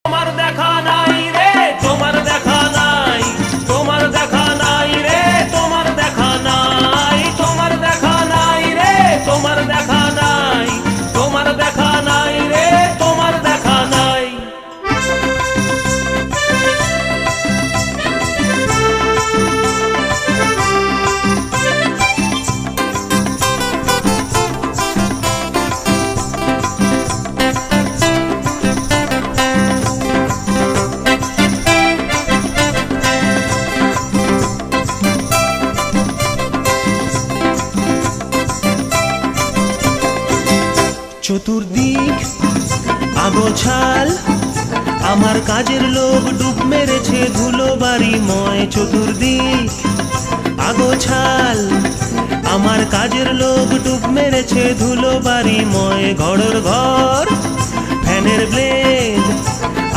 তোমার দেখা নাই রে, তোমার দেখা নাই, তোমার দেখা নাই রে, তোমার দেখা নাই, তোমার দেখা নাই রে, তোমার দেখা নাই, তোমার দেখা নাই রে, তোমার দেখা নাই। চতুর্দিক আগোছাল, আমার কাজের লোক ডুব মেরেছে ধুলো বাড়িময়। চতুর্দিক আগোছাল, আমার কাজের লোক ডুব মেরেছে ধুলো বাড়িময়। ঘরের ঘর ফ্যানের ব্লেড